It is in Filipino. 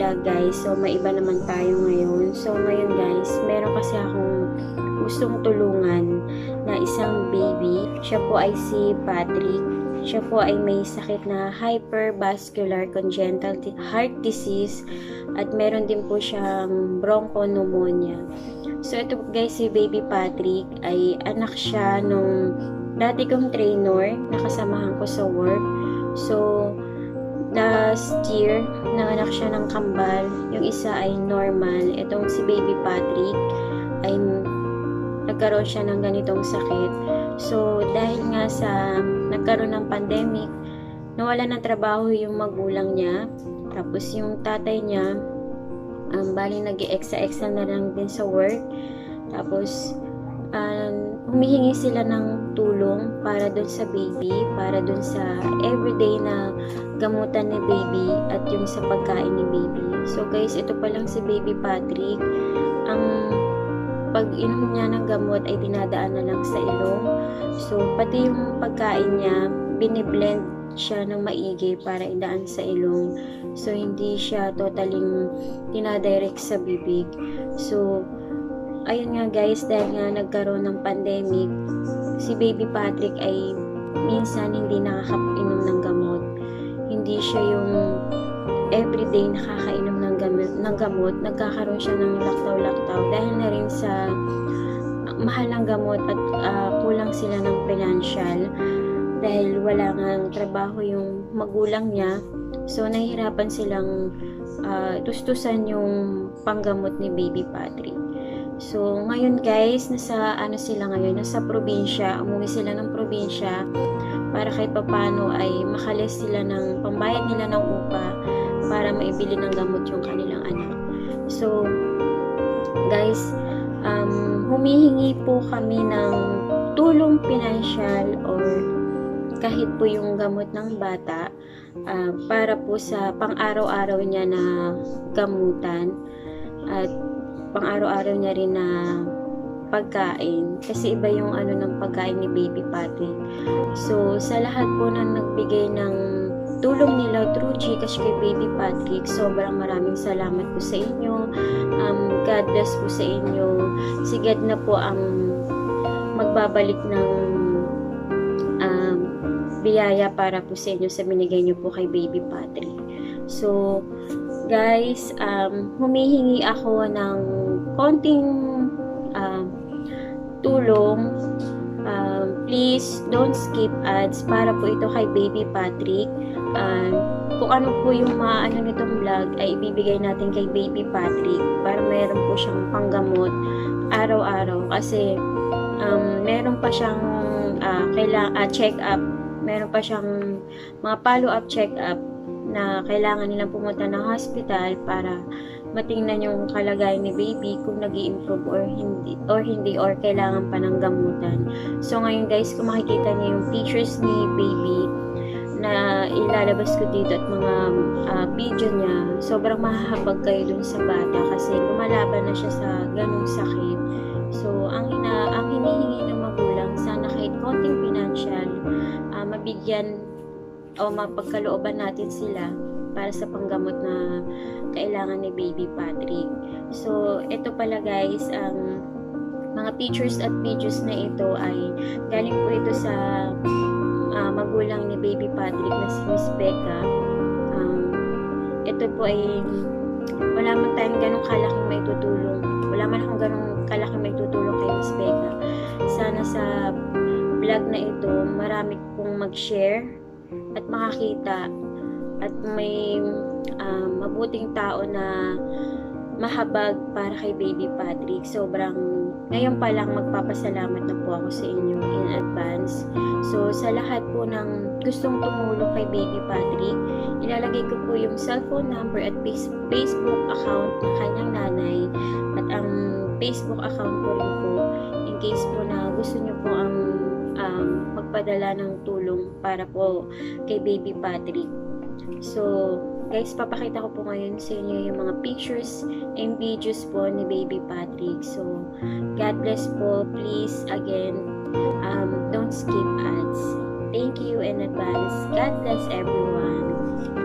vlog guys. So may iba naman tayo ngayon. So ngayon guys, meron kasi akong gustong tulungan na isang baby. Siya po ay si Patrick. Siya po ay may sakit na hypervascular congenital heart disease at meron din po siyang bronchopneumonia. So ito guys, si baby Patrick ay anak siya nung dati kong trainer na kasamahan ko sa work. So last year, nanganak siya ng kambal. Yung isa ay normal. Itong si baby Patrick ay nagkaroon siya ng ganitong sakit. So, dahil nga sa nagkaroon ng pandemic, nawala ng trabaho yung magulang niya. Tapos yung tatay niya, bali nag-e-exa-exa na lang din sa work. Tapos, humihingi sila ng tulong para dun sa baby, para dun sa everyday na gamutan ni baby at yung sa pagkain ni baby. So guys, ito pa lang si baby Patrick. Ang pag-inom niya ng gamot ay dinadaan na lang sa ilong. So pati yung pagkain niya, biniblend siya ng maigi para idaan sa ilong. So hindi siya totaling dinadirect sa bibig. So ayun nga guys, dahil nga nagkaroon ng pandemic, si baby Patrick ay minsan hindi nakakainom ng gamot. Hindi siya yung everyday nakakainom ng gamot. Nagkakaroon siya ng laktaw-laktaw dahil na rin sa mahal ng gamot at kulang sila ng financial dahil wala nga trabaho yung magulang niya. So nahihirapan silang tustusan yung panggamot ni baby Patrick. So, ngayon guys, nasa nasa probinsya, umuwi sila ng probinsya para kahit papano ay makalis sila ng pambayad nila ng upa para maibili ng gamot yung kanilang anak. So, guys, humihingi po kami ng tulong pinansyal or kahit po yung gamot ng bata para po sa pang-araw-araw niya na gamutan at pang-araw-araw niya rin na pagkain kasi iba yung ng pagkain ni baby Patrick. So sa lahat po na nagbigay ng tulong nila through Gcash kay baby Patrick, sobrang maraming salamat po sa inyo. God bless po sa inyo. Si God na po ang magbabalik ng biyaya para po sa inyo sa binigay niyo po kay baby Patrick. So guys, humihingi ako ng konting tulong. Please don't skip ads para po ito kay baby Patrick. Kung ano po yung maano nitong vlog ay ibibigay natin kay baby Patrick para meron po siyang panggamot araw-araw kasi meron pa siyang check up, meron pa siyang mga follow up check up na kailangan nilang pumunta ng hospital para matingnan yung kalagayan ni baby kung nag-i-improve or hindi or kailangan pa ng gamutan. So ngayon guys, kung makikita niyo yung pictures ni baby na ilalabas ko dito at mga video niya, sobrang mahahabag kayo dun sa bata kasi lumalaban na siya sa ganung sakit. So ang hinihingi ng magulang, sana kahit konting financial mabigyan o mapagkalooban natin sila para sa panggamot na kailangan ni baby Patrick. So, ito pala guys, ang mga pictures at videos na ito ay galing po ito sa magulang ni baby Patrick na si Miss Becca. Ito po ay wala man tayong ganong kalaking may tutulong. Wala man akong ganong kalaking may tutulong kay Miss Becca. Sana sa vlog na ito, marami pong mag-share at makakita at may mabuting tao na mahabag para kay baby Patrick. Ngayon pa lang magpapasalamat na po ako sa inyo in advance. So sa lahat po ng gustong tumulong kay baby Patrick, ilalagay ko po yung cellphone number at Facebook account ng kanyang nanay at ang Facebook account ko rin po in case po na gusto nyo po ang magpadala ng tulong para po kay baby Patrick. So, guys, papakita ko po ngayon sa inyo yung mga pictures and videos po ni baby Patrick. So, God bless po. Please, again, don't skip ads. Thank you in advance. God bless everyone.